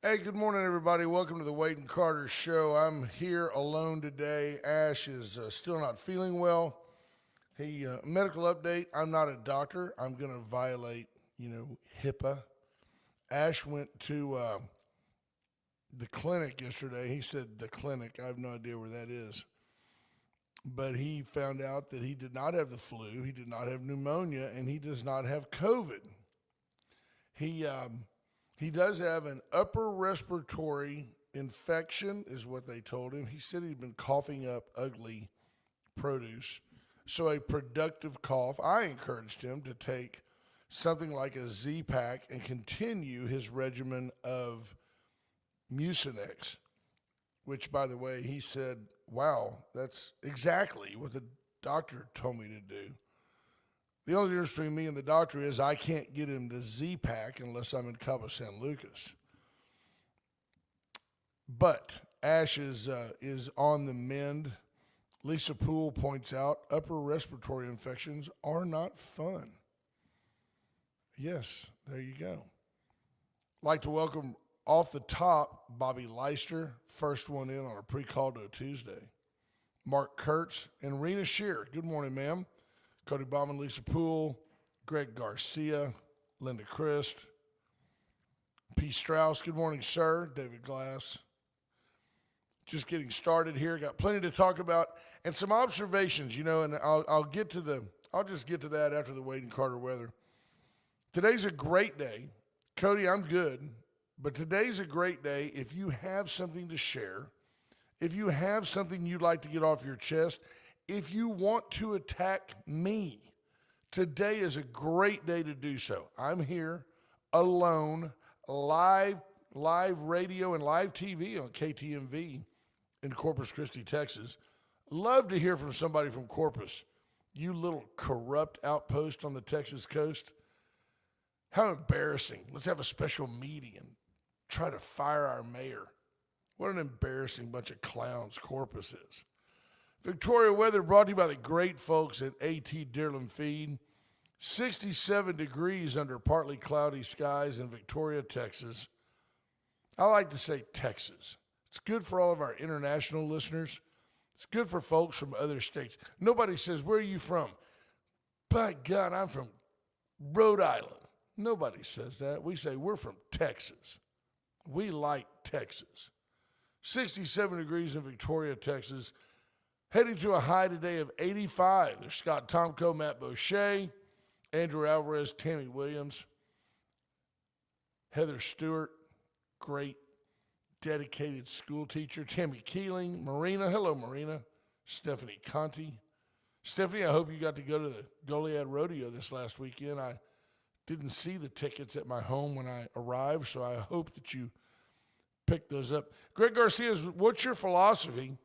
Hey, good morning, everybody. Welcome to the Wade and Carter Show. I'm here alone today. Ash is still not feeling well. Medical update. I'm not a doctor. I'm going to violate, HIPAA. Ash went to the clinic yesterday. He said the clinic. I have no idea where that is. But he found out that he did not have the flu. He did not have pneumonia, and he does not have COVID. He does have an upper respiratory infection, is what they told him. He said he'd been coughing up ugly produce. So a productive cough. I encouraged him to take something like a Z-Pack and continue his regimen of Mucinex, which, by the way, he said, wow, that's exactly what the doctor told me to do. The only difference between me and the doctor is I can't get him the Z-Pack unless I'm in Cabo San Lucas. But Ash is on the mend. Lisa Poole points out upper respiratory infections are not fun. Yes, there you go. Like to welcome off the top Bobby Leister, first one in on a pre-Caldo Tuesday. Mark Kurtz and Rena Shear. Good morning, ma'am. Cody Bauman, Lisa Poole, Greg Garcia, Linda Christ, P. Strauss. Good morning, sir. David Glass. Just getting started here. Got plenty to talk about and some observations, and I'll just get to that after the Wade and Carter weather. Today's a great day. Cody, I'm good, but today's a great day if you have something to share, if you have something you'd like to get off your chest. If you want to attack me, today is a great day to do so. I'm here alone, live radio and live TV on KTMV in Corpus Christi, Texas. Love to hear from somebody from Corpus. You little corrupt outpost on the Texas coast. How embarrassing. Let's have a special meeting and try to fire our mayor. What an embarrassing bunch of clowns Corpus is. Victoria weather brought to you by the great folks at A.T. Dearland Feed. 67 degrees under partly cloudy skies in Victoria, Texas. I like to say Texas. It's good for all of our international listeners. It's good for folks from other states. Nobody says, where are you from? By God, I'm from Rhode Island. Nobody says that. We say we're from Texas. We like Texas. 67 degrees in Victoria, Texas. Heading to a high today of 85. There's Scott Tomko, Matt Boucher, Andrew Alvarez, Tammy Williams, Heather Stewart, great dedicated school teacher, Tammy Keeling, Marina. Hello, Marina. Stephanie Conti. Stephanie, I hope you got to go to the Goliad Rodeo this last weekend. I didn't see the tickets at my home when I arrived, so I hope that you picked those up. Greg Garcia, what's your philosophy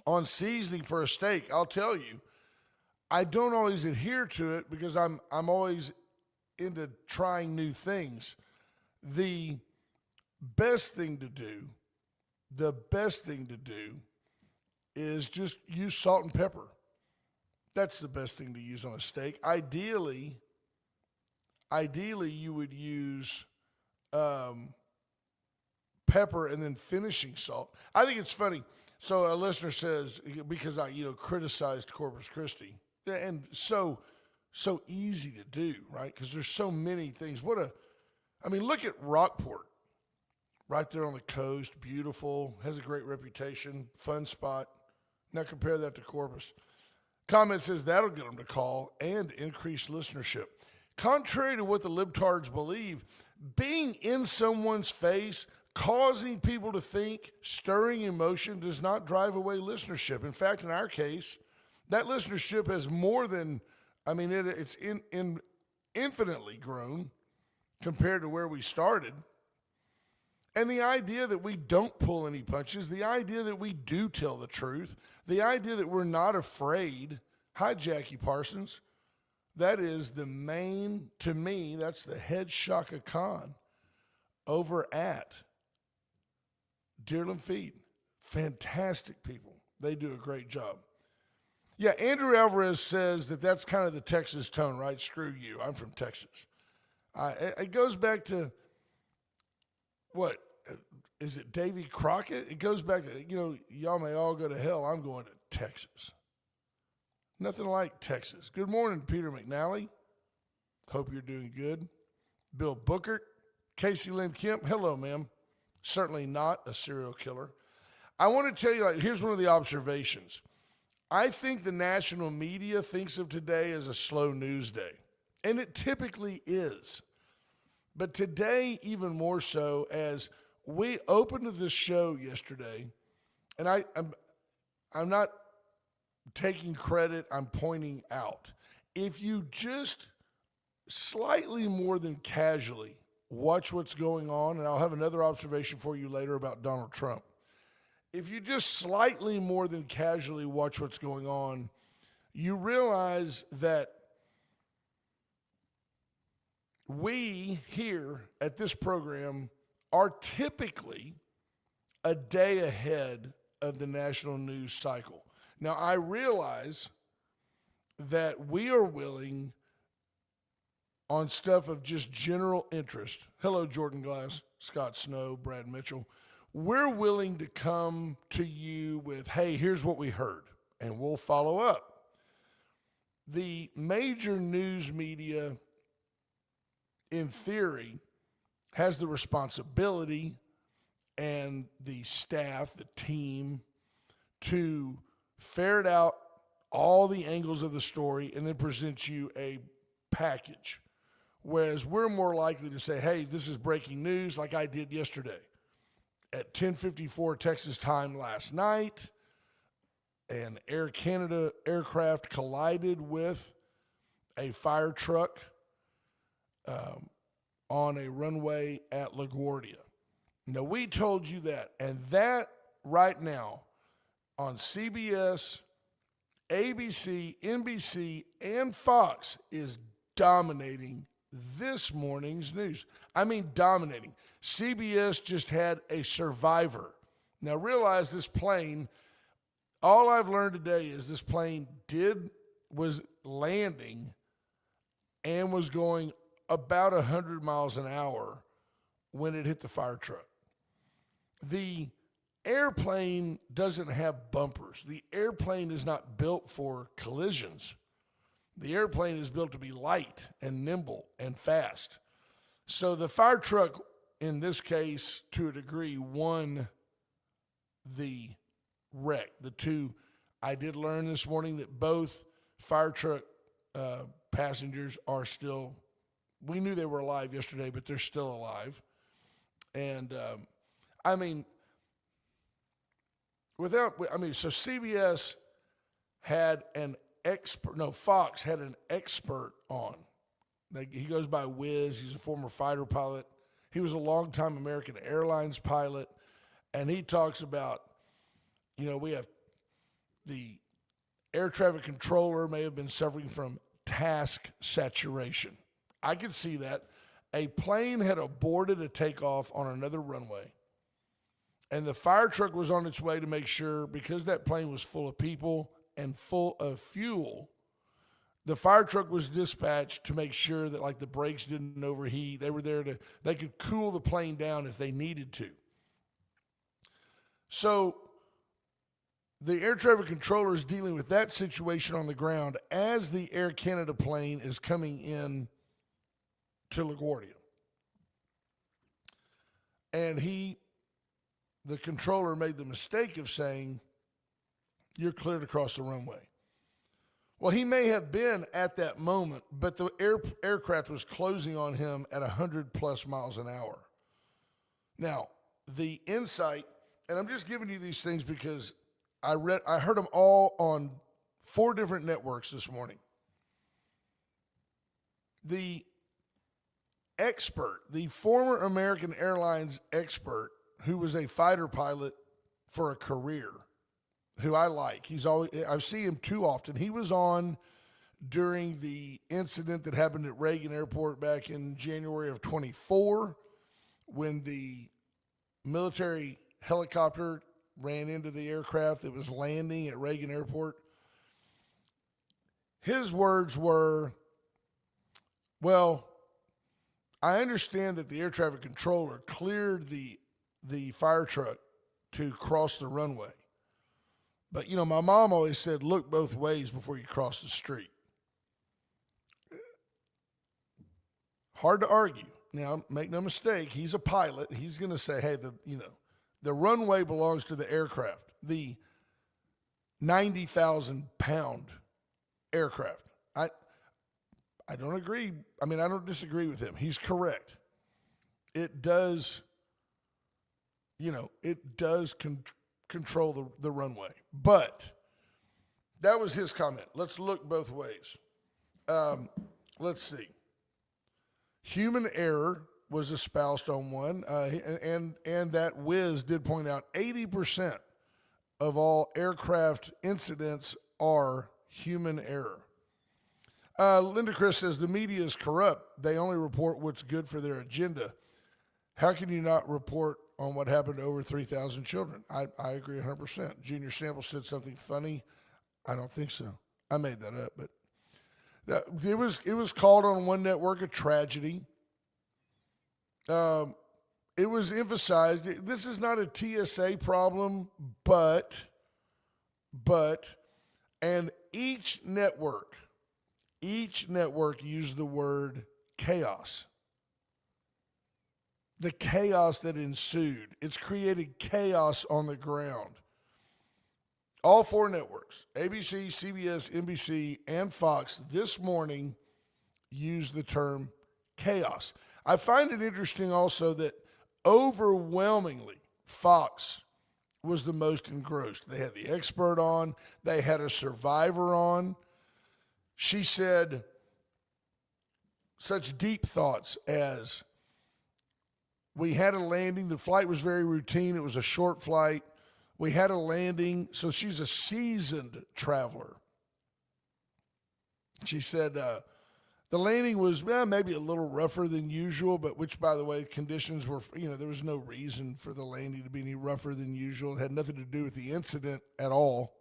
on seasoning for a steak? I'll tell you, I don't always adhere to it because I'm always into trying new things. The best thing to do is just use salt and pepper. That's the best thing to use on a steak. Ideally you would use pepper and then finishing salt. I think it's funny. So a listener says, because I, criticized Corpus Christi, and so easy to do, right? Because there's so many things. Look at Rockport, right there on the coast, beautiful, has a great reputation, fun spot. Now compare that to Corpus. Comment says that'll get them to call and increase listenership. Contrary to what the libtards believe, being in someone's face, causing people to think, stirring emotion does not drive away listenership. In fact, in our case, that listenership has more than, it's infinitely grown compared to where we started. And the idea that we don't pull any punches, the idea that we do tell the truth, the idea that we're not afraid. Hi, Jackie Parsons. That is to me, that's the head Shaka Khan over at Dearland Feed. Fantastic people. They do a great job. Yeah, Andrew Alvarez says that's kind of the Texas tone, right? Screw you. I'm from Texas. It goes back to what? is it Davy Crockett? It goes back to, y'all may all go to hell. I'm going to Texas. Nothing like Texas. Good morning, Peter McNally. Hope you're doing good. Bill Bookert. Casey Lynn Kemp. Hello, ma'am. Certainly not a serial killer. I want to tell you, here's one of the observations. I think the national media thinks of today as a slow news day, and it typically is. But today, even more so, as we opened this show yesterday, and I'm not taking credit, I'm pointing out. If you just slightly more than casually watch what's going on, and I'll have another observation for you later about Donald Trump. If you just slightly more than casually watch what's going on, you realize that we here at this program are typically a day ahead of the national news cycle. Now, I realize that we are willing on stuff of just general interest. Hello, Jordan Glass, Scott Snow, Brad Mitchell. We're willing to come to you with, hey, here's what we heard, and we'll follow up. The major news media, in theory, has the responsibility and the staff, the team, to ferret out all the angles of the story and then present you a package. Whereas we're more likely to say, hey, this is breaking news, like I did yesterday. At 10:54 Texas time last night, an Air Canada aircraft collided with a fire truck on a runway at LaGuardia. Now, we told you that, and that right now on CBS, ABC, NBC, and Fox is dominating this morning's news. I mean, dominating. CBS just had a survivor. Now, realize this plane, all I've learned today is this plane was landing and was going about 100 miles an hour when it hit the fire truck. The airplane doesn't have bumpers. The airplane is not built for collisions. The airplane is built to be light and nimble and fast. So the fire truck, in this case, to a degree, won the wreck. The two, I did learn this morning that both fire truck passengers are still, we knew they were alive yesterday, but they're still alive. And, so CBS had Fox had an expert on. He goes by Wiz. He's a former fighter pilot. He was a longtime American Airlines pilot. And he talks about, we have the air traffic controller may have been suffering from task saturation. I could see that. A plane had aborted a takeoff on another runway. And the fire truck was on its way to make sure, because that plane was full of people and full of fuel, the fire truck was dispatched to make sure that the brakes didn't overheat. They were there they could cool the plane down if they needed to. So the air traffic controller is dealing with that situation on the ground as the Air Canada plane is coming in to LaGuardia. And the controller made the mistake of saying, you're cleared across the runway. Well, he may have been at that moment, but the aircraft was closing on him at 100+ miles an hour. Now, the insight, and I'm just giving you these things because I heard them all on 4 different networks this morning. The expert, the former American Airlines expert, who was a fighter pilot for a career, who I like. I see him too often. He was on during the incident that happened at Reagan Airport back in January of 24, when the military helicopter ran into the aircraft that was landing at Reagan Airport. His words were, well, I understand that the air traffic controller cleared the the fire truck to cross the runway. But, you know, my mom always said, look both ways before you cross the street. Hard to argue. Now, make no mistake, he's a pilot. He's going to say, hey, the runway belongs to the aircraft, the 90,000-pound aircraft. I don't agree. I mean, I don't disagree with him. He's correct. It does, control the runway. But that was his comment. Let's look both ways. Let's see. Human error was espoused on one, and that Wiz did point out 80% of all aircraft incidents are human error. Linda Chris says the media is corrupt. They only report what's good for their agenda. How can you not report on what happened to over 3,000 children? I agree 100%. Junior Sample said something funny. I don't think so. I made that up, but it was called on one network a tragedy. It was emphasized. This is not a TSA problem, and each network used the word chaos. The chaos that ensued. It's created chaos on the ground. All four networks, ABC, CBS, NBC, and Fox, this morning used the term chaos. I find it interesting also that overwhelmingly Fox was the most engrossed. They had the expert on. They had a survivor on. She said such deep thoughts as, we had a landing. The flight was very routine. It was a short flight. We had a landing. So she's a seasoned traveler. She said the landing was maybe a little rougher than usual, but which, by the way, conditions were, there was no reason for the landing to be any rougher than usual. It had nothing to do with the incident at all.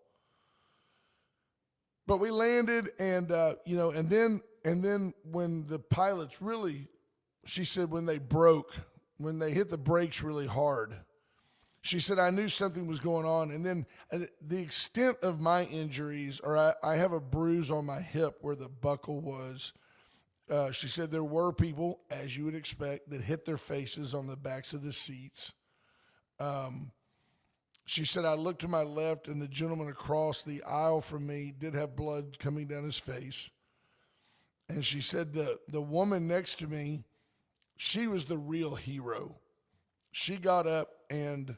But we landed, and then when the pilots really, she said, when they hit the brakes really hard, she said, I knew something was going on. And then the extent of my injuries, or I have a bruise on my hip where the buckle was. She said there were people, as you would expect, that hit their faces on the backs of the seats. She said, I looked to my left, and the gentleman across the aisle from me did have blood coming down his face. And she said the woman next to me, she was the real hero. She got up and,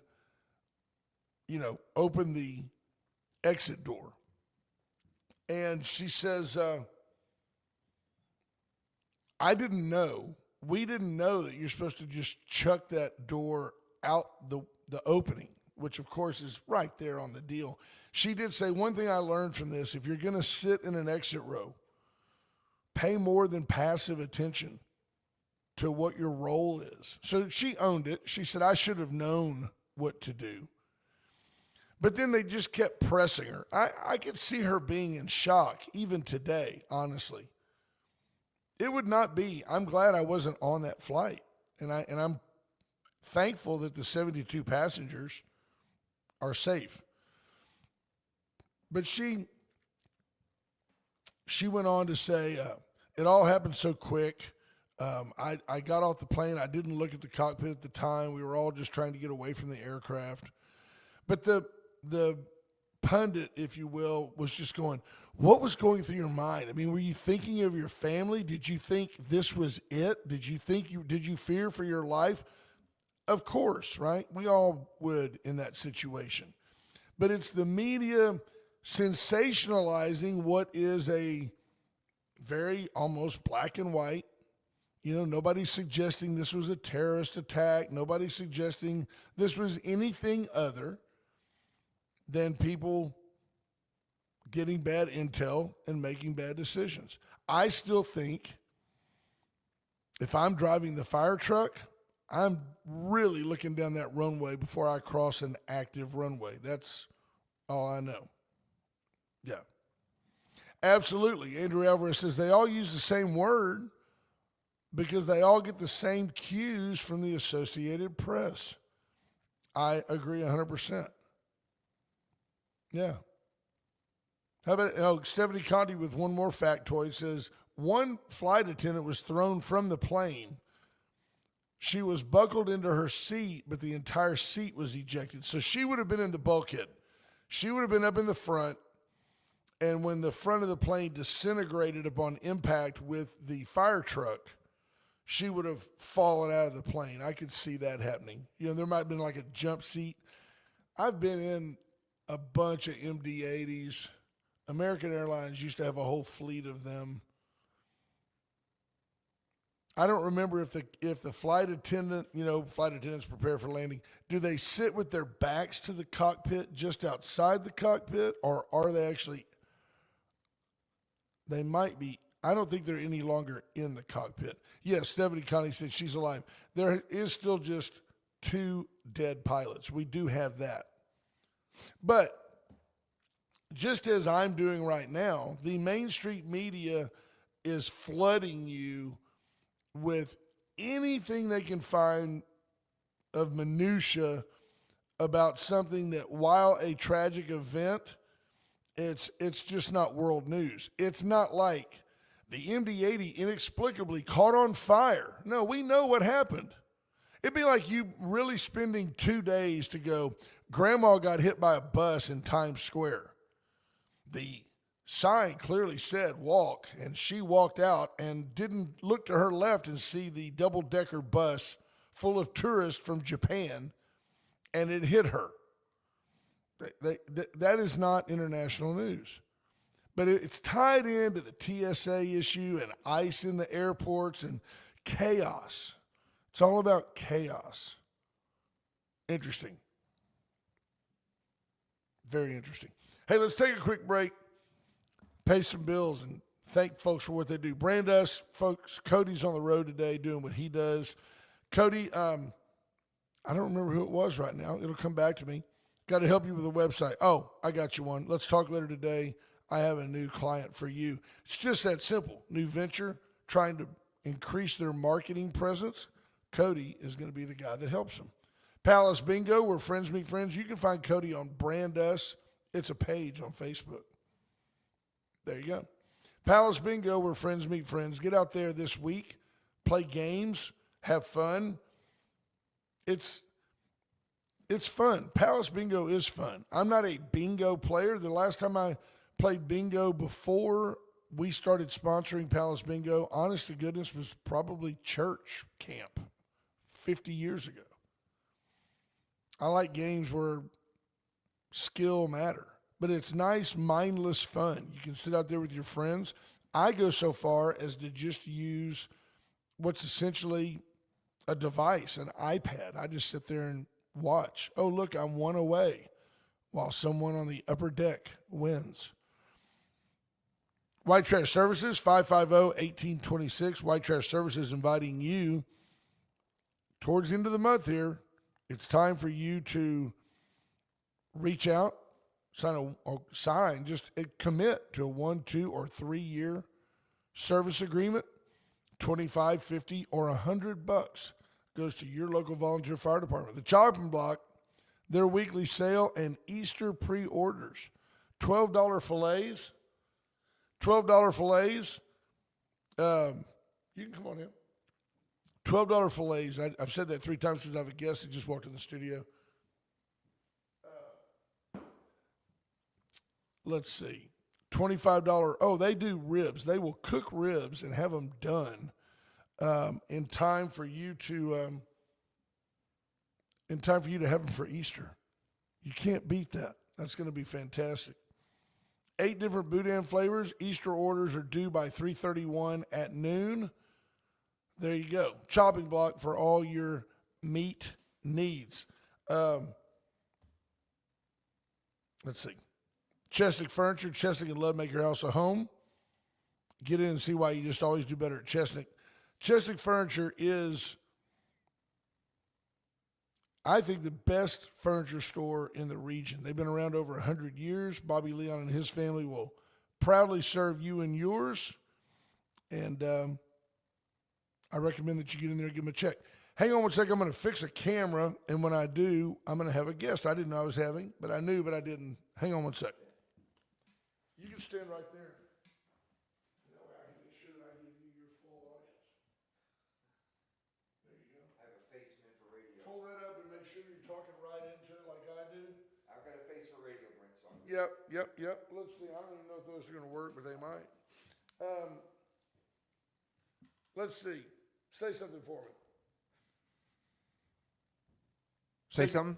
opened the exit door. And she says, we didn't know that you're supposed to just chuck that door out the opening, which of course is right there on the deal. She did say, one thing I learned from this, if you're going to sit in an exit row, pay more than passive attention to what your role is. So she owned it. She said, I should have known what to do. But then they just kept pressing her. I could see her being in shock even today, honestly. It would not be. I'm glad I wasn't on that flight. And I'm thankful that the 72 passengers are safe. But she went on to say, it all happened so quick. I got off the plane. I didn't look at the cockpit at the time. We were all just trying to get away from the aircraft. But the pundit, if you will, was just going, what was going through your mind? I mean, were you thinking of your family? Did you think this was it? Did you fear for your life? Of course, right? We all would in that situation. But it's the media sensationalizing what is a very almost black and white. Nobody's suggesting this was a terrorist attack. Nobody's suggesting this was anything other than people getting bad intel and making bad decisions. I still think if I'm driving the fire truck, I'm really looking down that runway before I cross an active runway. That's all I know. Yeah. Absolutely. Andrew Alvarez says they all use the same word because they all get the same cues from the Associated Press. I agree 100%. Yeah. How about Stephanie Conti with one more factoid says one flight attendant was thrown from the plane. She was buckled into her seat, but the entire seat was ejected. So she would have been in the bulkhead. She would have been up in the front. And when the front of the plane disintegrated upon impact with the fire truck, she would have fallen out of the plane. I could see that happening. There might have been like a jump seat. I've been in a bunch of MD-80s. American Airlines used to have a whole fleet of them. I don't remember if the flight attendant, flight attendants prepare for landing, do they sit with their backs to the cockpit just outside the cockpit, or are they actually, they might be, I don't think they're any longer in the cockpit. Yes, Stephanie Connie said she's alive. There is still just 2 dead pilots. We do have that. But just as I'm doing right now, the Main Street media is flooding you with anything they can find of minutia about something that, while a tragic event, it's just not world news. It's not like the MD-80 inexplicably caught on fire. No, we know what happened. It'd be like you really spending 2 days to go, Grandma got hit by a bus in Times Square. The sign clearly said walk, and she walked out and didn't look to her left and see the double-decker bus full of tourists from Japan, and it hit her. That is not international news. But it's tied into the TSA issue and ICE in the airports and chaos. It's all about chaos. Interesting. Very interesting. Hey, let's take a quick break, pay some bills, and thank folks for what they do. Brand us, folks. Cody's on the road today doing what he does. Cody, I don't remember who it was right now. It'll come back to me. Got to help you with the website. Oh, I got you one. Let's talk later today. I have a new client for you. It's just that simple. New venture, trying to increase their marketing presence. Cody is going to be the guy that helps them. Palace Bingo, where friends meet friends. You can find Cody on Brand Us. It's a page on Facebook. There you go. Palace Bingo, where friends meet friends. Get out there this week, play games, have fun. It's fun. Palace Bingo is fun. I'm not a bingo player. The last time I played bingo before we started sponsoring Palace Bingo, honest to goodness, was probably church camp 50 years ago. I like games where skill matter, but it's nice, mindless fun. You can sit out there with your friends. I go so far as to just use what's essentially a device, an iPad. I just sit there and watch. Oh, look, I'm one away while someone on the upper deck wins. White Trash Services, 550-1826. White Trash Services inviting you towards the end of the month here. It's time for you to reach out, just commit to a 1, 2, or 3 year service agreement. $25, $50, or $100 goes to your local volunteer fire department. The Chopping Block, their weekly sale and Easter pre-orders. $12 fillets. $12 fillets. You can come on in. $12 fillets. I've said that 3 times since I have a guest that just walked in the studio. Let's see. $25. Oh, they do ribs. They will cook ribs and have them done in time for you to have them for Easter. You can't beat that. That's going to be fantastic. 8 different boudin flavors. Easter orders are due by 3:31 at noon. There you go. Chopping Block for all your meat needs. Let's see. Chesnick Furniture. Chesnick and Love make your house a home. Get in and see why you just always do better at Chesnick. Chesnick Furniture is, I think, the best furniture store in the region. They've been around over 100 years. Bobby Leon and his family will proudly serve you and yours. And I recommend that you get in there and give them a check. Hang on one second. I'm going to fix a camera, and when I do, I'm going to have a guest I didn't know I was having, but I knew, but I didn't. Hang on one second. You can stand right there. That way I can make sure that I give you your full audience. There you go. I have a face meant for radio. Pull that up and make sure you're talking right into it like I do. I've got a face for radio, Brent. So Yep. Let's see. I don't even know if those are going to work, but they might. Let's see. Say something for me. Say something?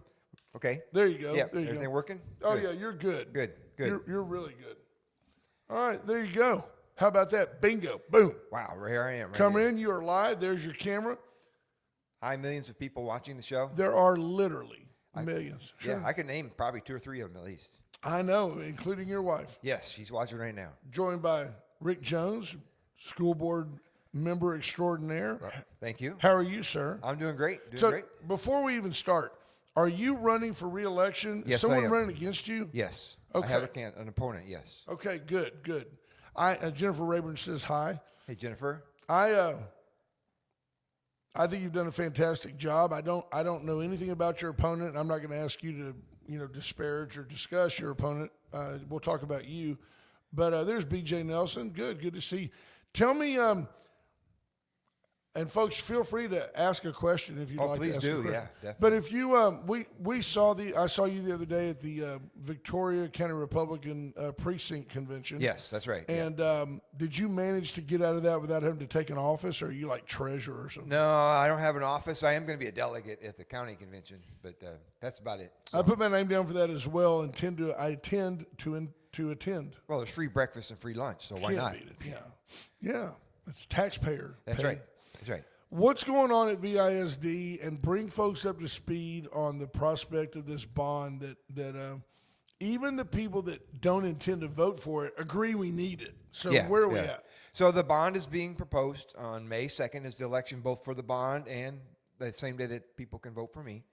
Okay. There you go. Yeah. There you Everything go. working? Oh, Good. yeah, you're good. Good. You're really good. All right, there you go. How about that? Bingo. Boom. Wow, here I am. Right Come here. in. You are live. There's your camera. Hi, millions of people watching the show. There are literally millions. Sure. Yeah, I can name probably 2 or 3 of them at least. I know, including your wife. Yes, she's watching right now. Joined by Rick Jones, school board member extraordinaire. Thank you. How are you, sir? I'm doing great. So Great. before we even start, are you running for re-election? Yes, Is someone I am. running against you? Yes. Okay. I have an opponent, yes. Okay, good. Jennifer Rayburn says hi. Hey, Jennifer. I think you've done a fantastic job. I don't know anything about your opponent. And I'm not going to ask you to disparage or discuss your opponent. We'll talk about you. But there's B.J. Nelson. Good to see. Tell me, and folks, feel free to ask a question if you'd like please to ask do. a question. Yeah, definitely. But if you, I saw you the other day at the Victoria County Republican precinct convention. Yes, that's right. And did you manage to get out of that without having to take an office, or are you like treasurer or something? No, I don't have an office. I am going to be a delegate at the county convention, but that's about it. So. I put my name down for that as well, and I intend to attend. Well, there's free breakfast and free lunch, so why Can't not? beat it. Yeah. It's taxpayer. That's pay. right. That's right. What's going on at VISD, and bring folks up to speed on the prospect of this bond that even the people that don't intend to vote for it agree we need it. So where are we at? So the bond is being proposed on May 2nd is the election, both for the bond and the same day that people can vote for me.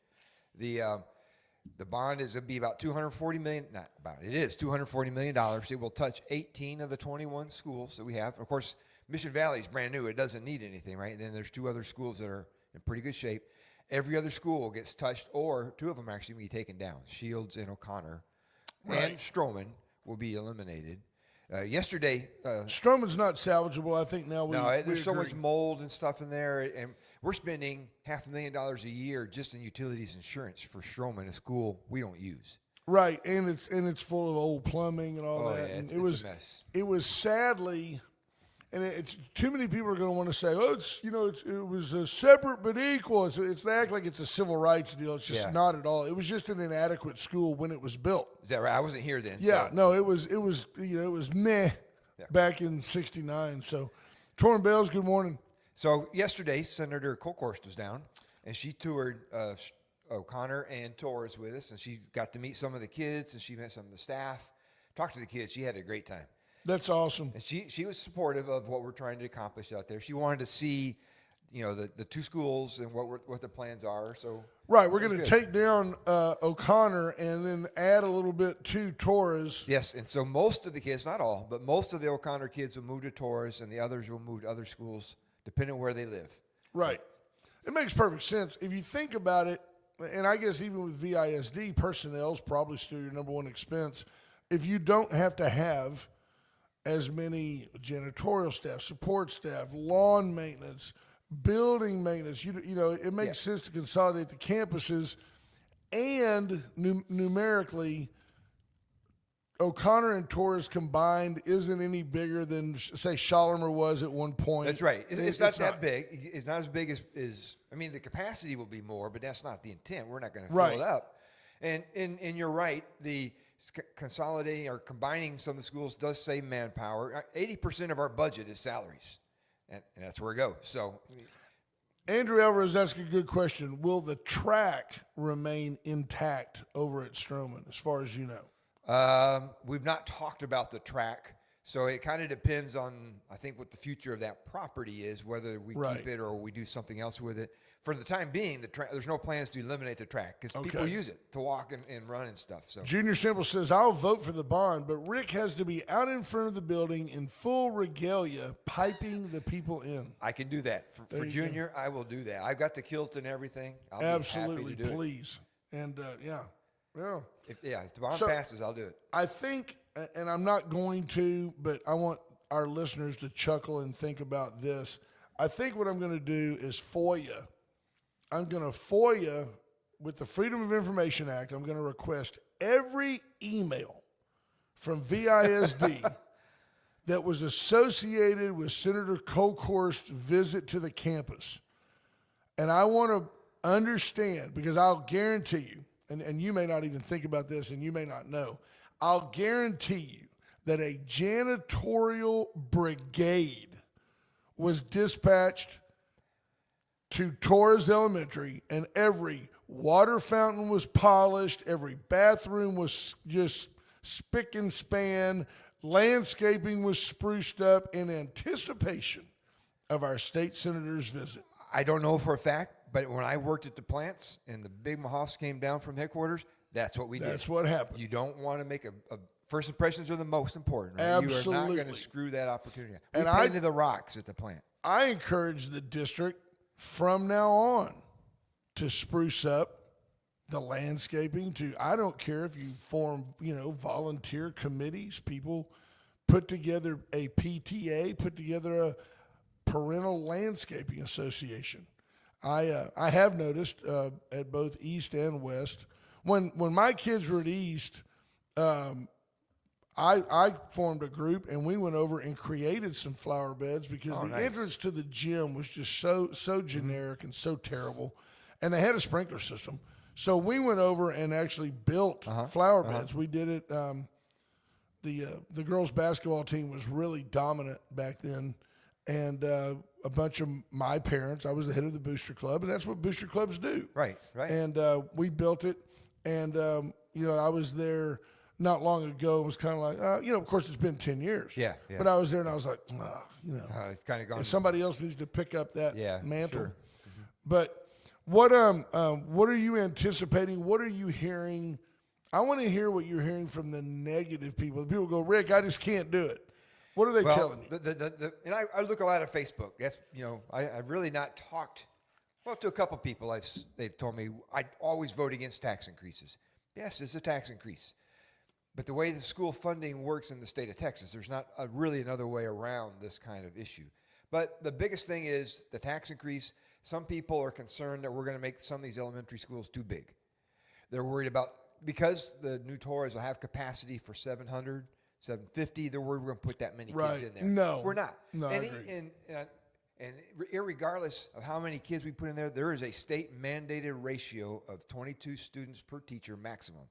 The bond is going to be about $240 million. Not about it is $240 million. It will touch 18 of the 21 schools that we have. Of course, Mission Valley is brand new. It doesn't need anything, right? And then there's 2 other schools that are in pretty good shape. Every other school gets touched, or 2 of them actually will be taken down. Shields and O'Connor. Right. And Stroman will be eliminated. Yesterday... Stroman's not salvageable, I think now. There's so much mold and stuff in there, and we're spending $500,000 a year just in utilities insurance for Stroman, a school we don't use. Right, and it's full of old plumbing and all that. Yeah, and it's a mess. It was sadly... And it's too many people are going to want to say, "Oh, it was a separate but equal." They act like it's a civil rights deal. It's just not at all. It was just an inadequate school when it was built. Is that right? I wasn't here then. Yeah, so. no, it was meh back in '69. So, Torrin Bales, good morning. So yesterday, Senator Colkhorst was down, and she toured O'Connor and Torres with us, and she got to meet some of the kids, and she met some of the staff, talked to the kids. She had a great time. That's awesome. And she was supportive of what we're trying to accomplish out there. She wanted to see, the 2 schools and what the plans are. So right, we're going to take down O'Connor and then add a little bit to Torres. Yes, and so most of the kids, not all, but most of the O'Connor kids will move to Torres, and the others will move to other schools, depending on where they live. Right. It makes perfect sense. If you think about it, and I guess even with VISD, personnel is probably still your number one expense. If you don't have to have as many janitorial staff, support staff, lawn maintenance, building maintenance. It makes sense to consolidate the campuses, and numerically, O'Connor and Torres combined isn't any bigger than, say, Schalimer was at one point. That's right. It's not that big. It's not as big as the capacity will be more, but that's not the intent. We're not going to fill it up. And you're right. The consolidating or combining some of the schools does save manpower. 80% of our budget is salaries, and that's where it goes. So, Andrew Alvarez asked a good question. Will the track remain intact over at Stroman, as far as you know? We've not talked about the track, so it kind of depends on, I think, what the future of that property is, whether we keep it or we do something else with it. for the time being, there's no plans to eliminate the track because people use it to walk and run and stuff. So Junior Simple says, I'll vote for the bond, but Rick has to be out in front of the building in full regalia, piping the people in. I can do that. For Junior, I will do that. I've got the kilt and everything. I'll Absolutely, be happy to do please. And, yeah. If the bond passes, I'll do it. I think, and I'm not going to, but I want our listeners to chuckle and think about this. I think what I'm going to do is FOIA. I'm going to FOIA with the Freedom of Information Act. I'm going to request every email from VISD that was associated with Senator Kolkhorst's visit to the campus. And I want to understand, because I'll guarantee you, and you may not even think about this and you may not know, I'll guarantee you that a janitorial brigade was dispatched to Torres Elementary, and every water fountain was polished, every bathroom was just spick and span, landscaping was spruced up in anticipation of our state senator's visit. I don't know for a fact, but when I worked at the plants and the big Mahofs came down from headquarters, that's what we did. That's what happened. You don't want to make a first impressions are the most important. Right? Absolutely. You are not going to screw that opportunity. We And painted the rocks at the plant. I encourage the district from now on to spruce up the landscaping. I don't care if you form, volunteer committees, people put together a PTA, put together a parental landscaping association. I have noticed at both East and West, when my kids were at East, I formed a group and we went over and created some flower beds because entrance to the gym was just so generic and so terrible, and they had a sprinkler system. So we went over and actually built flower beds. We did it. The girls' basketball team was really dominant back then, and a bunch of my parents. I was the head of the booster club, and that's what booster clubs do. Right. And we built it, and I was there not long ago. It was kind of like, of course, it's been 10 years. Yeah. But I was there, and I was like, it's kind of gone. somebody else needs to pick up that mantle. Sure. But what are you anticipating? What are you hearing? I want to hear what you're hearing from the negative people. The people go, Rick, I just can't do it. What are they telling you? And I look a lot at Facebook. That's I've really not talked to a couple people. They've told me I'd always vote against tax increases. Yes, it's a tax increase, but the way the school funding works in the state of Texas, there's not really another way around this kind of issue. But the biggest thing is the tax increase. Some people are concerned that we're going to make some of these elementary schools too big. They're worried about, because the new Torres will have capacity for 700, 750, they're worried we're going to put that many kids in there. No. We're not. No, I agree. And irregardless of how many kids we put in there is a state-mandated ratio of 22 students per teacher maximum.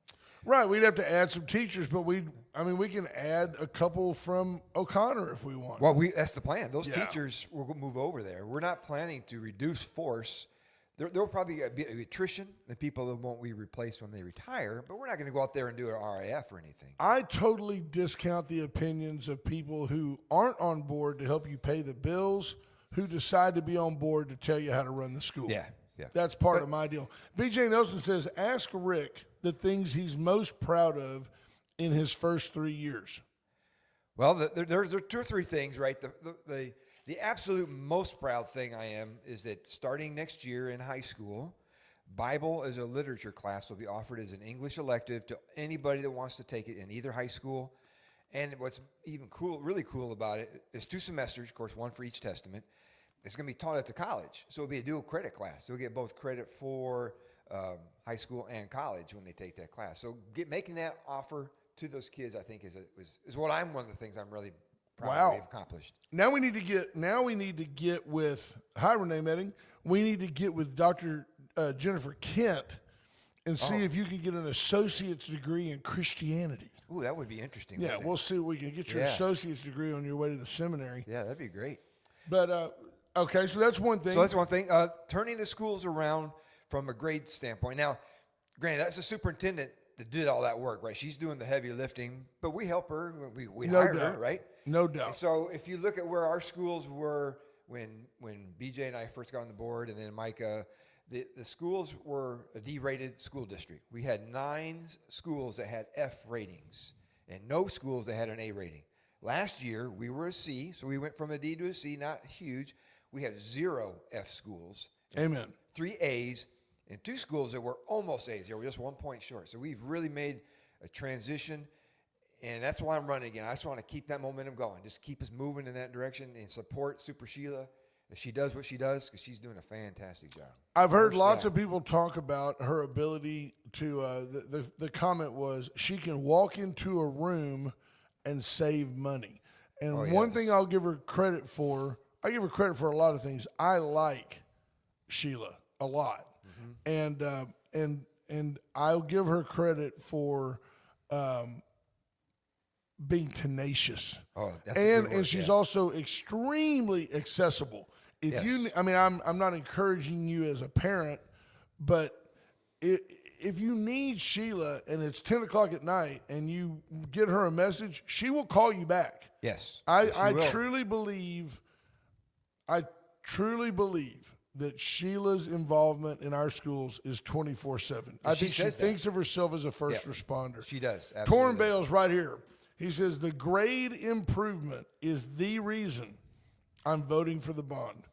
Right, we'd have to add some teachers, but we can add a couple from O'Connor if we want. Well, that's the plan. Those teachers will move over there. We're not planning to reduce force. There'll probably be attrition, the people that won't be replaced when they retire, but we're not going to go out there and do an RAF or anything. I totally discount the opinions of people who aren't on board to help you pay the bills, who decide to be on board to tell you how to run the school. Yeah. That's part of my deal. BJ Nelson says, ask Rick the things he's most proud of in his first 3 years. Well, there's 2 or 3 things, right? The absolute most proud thing I am is that starting next year in high school, Bible as a literature class will be offered as an English elective to anybody that wants to take it in either high school. And what's even really cool about it is 2 semesters, of course, one for each testament. It's going to be taught at the college, so it'll be a dual credit class. They'll get both credit for high school and college when they take that class. So making that offer to those kids, I think, is one of the things I'm really proud of we've accomplished. Now we need to get with Renee Medding. We need to get with Dr. Jennifer Kent and see if you can get an associate's degree in Christianity. Ooh, that would be interesting. Yeah, we'll see if we can get your associate's degree on your way to the seminary. Yeah, that'd be great. But okay, so that's one thing. Turning the schools around from a grade standpoint. Now, granted, that's the superintendent that did all that work, right? She's doing the heavy lifting, but we help her. We hired her, right? No doubt. And so if you look at where our schools were when BJ and I first got on the board, and then Micah, the schools were a D-rated school district. We had 9 schools that had F ratings and no schools that had an A rating. Last year, we were a C, so we went from a D to a C, not huge. We have 0 F schools. Amen. 3 A's and 2 schools that were almost A's. They were just 1 point short. So we've really made a transition, and that's why I'm running again. I just want to keep that momentum going. Just keep us moving in that direction and support Super Sheila as she does what she does, because she's doing a fantastic job. I've heard lots of people talk about her ability to, the comment was she can walk into a room and save money. And one thing I'll give her credit for, I give her credit for a lot of things. I like Sheila a lot. And I'll give her credit for being tenacious. Oh, that's a good word, and she's also extremely accessible. If you, I mean, I'm not encouraging you as a parent, but if you need Sheila and it's 10 o'clock at night and you get her a message, she will call you back. Yes. I truly believe that Sheila's involvement in our schools is 24/7. I think she thinks of herself as a first responder. She does. Absolutely. Torrin Bales right here. He says the grade improvement is the reason I'm voting for the bond.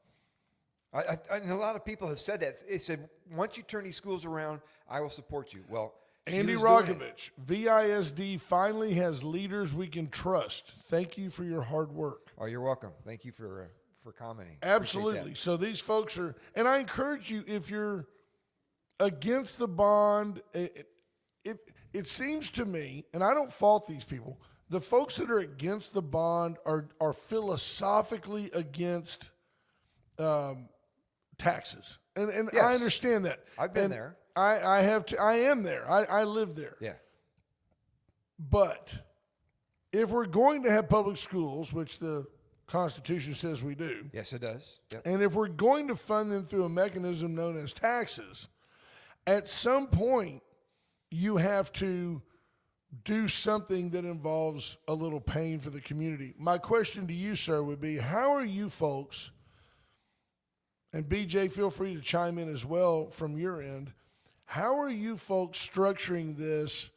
And a lot of people have said that. It said, once you turn these schools around, I will support you. Well, Andy Rokovich, VISD finally has leaders we can trust. Thank you for your hard work. Oh, you're welcome. Thank you for commenting. Absolutely. So these folks are, and I encourage you, if you're against the bond, it seems to me, and I don't fault these people, the folks that are against the bond are philosophically against taxes. And Yes. I understand that. I've been there. I am there. I live there. Yeah. But if we're going to have public schools, which the Constitution says we do. Yes, it does. Yep. And if we're going to fund them through a mechanism known as taxes, at some point you have to do something that involves a little pain for the community. My question to you, sir, would be, how are you folks, and BJ, feel free to chime in as well from your end, how are you folks structuring this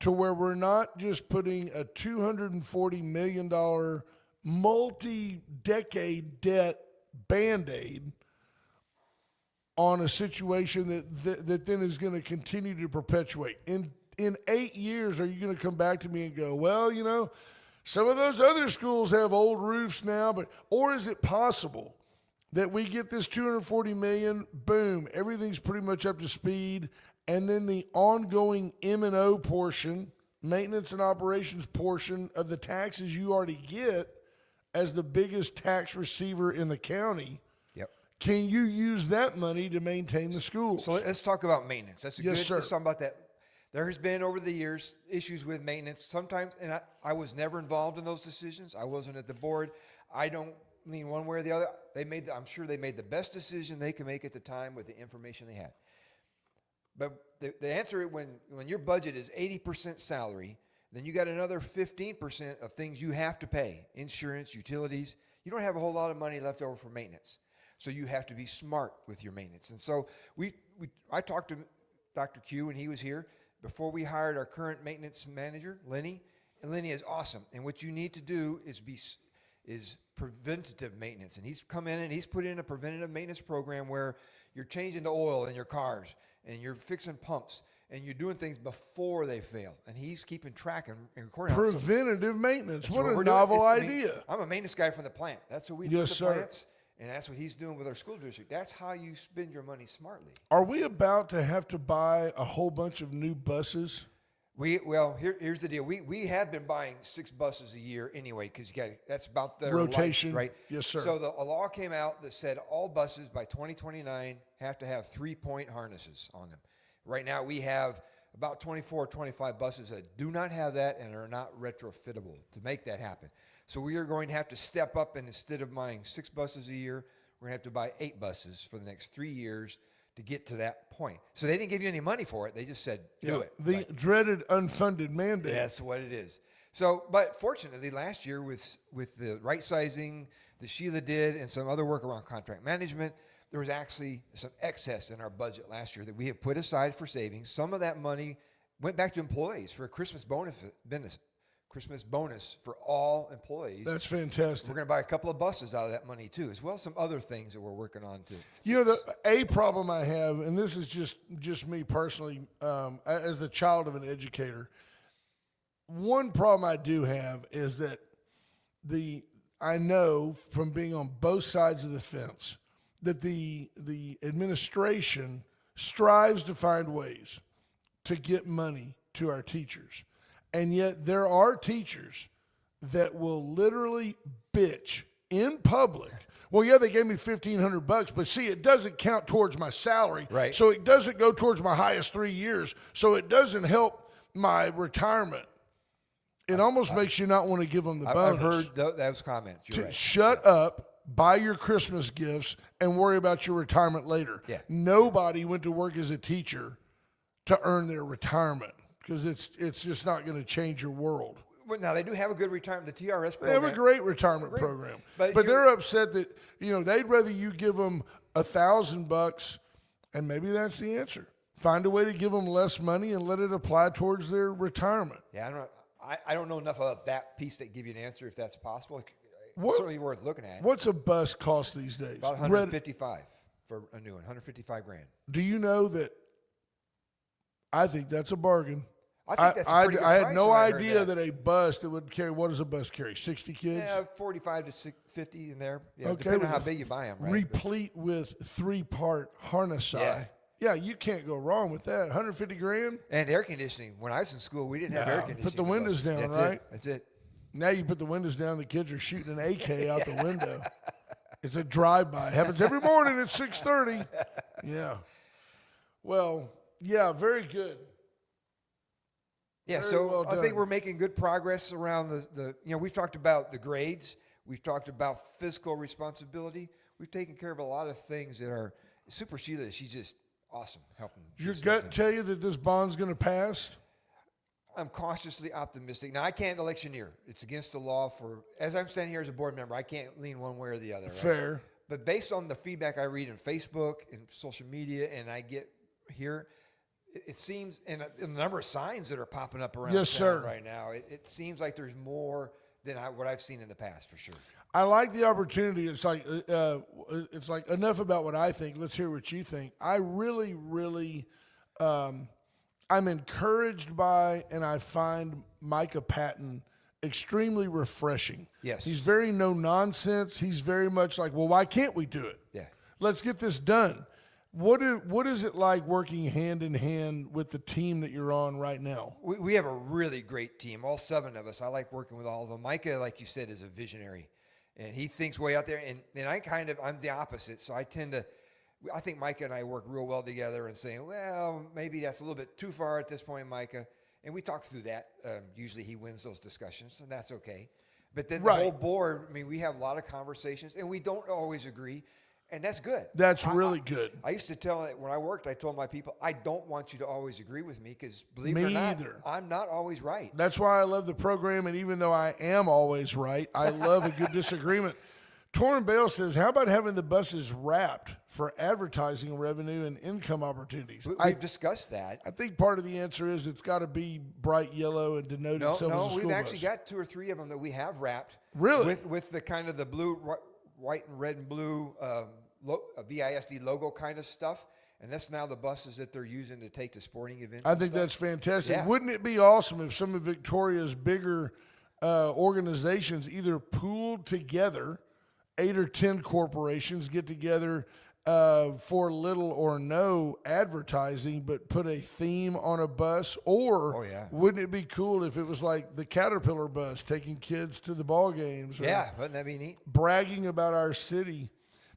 to where we're not just putting a $240 million multi-decade debt Band-Aid on a situation that then is going to continue to perpetuate? In 8 years, are you going to come back to me and go, well, you know, some of those other schools have old roofs now, or is it possible that we get this $240 million, boom, everything's pretty much up to speed, and then the ongoing M&O portion, maintenance and operations portion of the taxes you already get as the biggest tax receiver in the county, Yep. can you use that money to maintain the schools? So let's talk about maintenance. That's a Yes, good. sir. Let's talk about that. There has been over the years issues with maintenance. Sometimes, and I was never involved in those decisions. I wasn't at the board. I don't lean one way or the other. I'm sure they made the best decision they could make at the time with the information they had. But the answer, when your budget is 80% salary, then you got another 15% of things you have to pay, insurance, utilities. You don't have a whole lot of money left over for maintenance. So you have to be smart with your maintenance. And so I talked to Dr. Q when he was here before we hired our current maintenance manager, Lenny. And Lenny is awesome. And what you need to do is preventative maintenance. And he's come in and he's put in a preventative maintenance program where you're changing the oil in your cars and you're fixing pumps and you're doing things before they fail. And he's keeping track and recording. Preventative maintenance. What we're a doing. novel idea. I'm a maintenance guy from the plant. That's what we do with the sir. plants. And that's what he's doing with our school district. That's how you spend your money smartly. Are we about to have to buy a whole bunch of new buses? Here's the deal. We have been buying 6 buses a year anyway, because that's about their rotation, life, right? Yes, sir. So a law came out that said all buses by 2029 have to have 3-point harnesses on them. Right now we have about 24 or 25 buses that do not have that and are not retrofittable to make that happen. So we are going to have to step up, and instead of buying 6 buses a year, we're going to have to buy 8 buses for the next 3 years to get to that point. So they didn't give you any money for it. They just said, do it. The dreaded unfunded mandate. That's what it is. So, but fortunately, last year with the right sizing, that Sheila did and some other work around contract management, there was actually some excess in our budget last year that we have put aside for savings. Some of that money went back to employees for a Christmas bonus for all employees. That's fantastic. We're going to buy a couple of buses out of that money too, as well as some other things that we're working on too. A problem I have, and this is just me personally, as the child of an educator, one problem I do have is that I know from being on both sides of the fence that the administration strives to find ways to get money to our teachers. And yet there are teachers that will literally bitch in public. Well, yeah, they gave me $1,500, but see, it doesn't count towards my salary. Right. So it doesn't go towards my highest 3 years. So it doesn't help my retirement. It almost makes you not want to give them the bonus. I've heard those comments. You're right. Shut up, buy your Christmas gifts, and worry about your retirement later. Yeah. Nobody went to work as a teacher to earn their retirement because it's just not going to change your world. Well, now, they do have a good retirement, the TRS program. They have a great retirement program. But they're upset that, they'd rather you give them $1,000, and maybe that's the answer. Find a way to give them less money and let it apply towards their retirement. Yeah, I don't know enough about that piece that give you an answer if that's possible. It's certainly worth looking at. What's a bus cost these days? About $155 for a new one, $155,000. Do you know that I think that's a bargain? I think that's a pretty good I had price no when I heard idea that a bus that would carry, what does a bus carry, 60 kids? Yeah, 45 to 50 in there. Yeah, Okay, depending on how big you buy them, right? Replete with 3-part harness. Yeah, you can't go wrong with that. $150,000. And air conditioning. When I was in school, we didn't have air conditioning. Put the windows down, right? That's it. Now you put the windows down, the kids are shooting an AK out the window. It's a drive-by. It happens every morning at 6:30. Yeah. Well, yeah, very good. Yeah, Very so well I done. think we're making good progress around we've talked about the grades. We've talked about fiscal responsibility. We've taken care of a lot of things that are Super Sheila. She's just awesome helping. Your gut tell you that this bond's going to pass? I'm cautiously optimistic. Now, I can't electioneer. It's against the law as I'm standing here as a board member, I can't lean one way or the other. Right? Fair. But based on the feedback I read in Facebook and social media and I get here, it seems, and the number of signs that are popping up around town right now, it seems like there's more than what I've seen in the past, for sure. I like the opportunity. It's like enough about what I think. Let's hear what you think. I really, really, I'm encouraged by, and I find Micah Patton extremely refreshing. Yes. He's very no nonsense. He's very much like, well, why can't we do it? Yeah. Let's get this done. What is it like working hand in hand with the team that you're on right now? We have a really great team, all 7 of us. I like working with all of them. Micah, like you said, is a visionary, and he thinks way out there. And I'm the opposite. So I think Micah and I work real well together and saying, well, maybe that's a little bit too far at this point, Micah. And we talk through that. Usually he wins those discussions, and that's okay. But then the whole board, we have a lot of conversations, and we don't always agree. And that's good. That's really good. I used to tell when I worked, I told my people, I don't want you to always agree with me because believe it or not, I'm not always right. That's why I love the program. And even though I am always right, I love a good disagreement. Torrin Bale says, how about having the buses wrapped for advertising revenue and income opportunities? We've discussed that. I think part of the answer is it's got to be bright yellow and denote itself as a school bus. We've actually got 2 or 3 of them that we have wrapped. Really? With the kind of the blue, white and red and blue VISD logo kind of stuff. And that's now the buses that they're using to take to sporting events. I think that's fantastic. Yeah. Wouldn't it be awesome if some of Victoria's bigger organizations either pooled together, 8 or 10 corporations get together for little or no advertising, but put a theme on a bus? Or wouldn't it be cool if it was like the Caterpillar bus taking kids to the ball games? Yeah, wouldn't that be neat? Bragging about our city.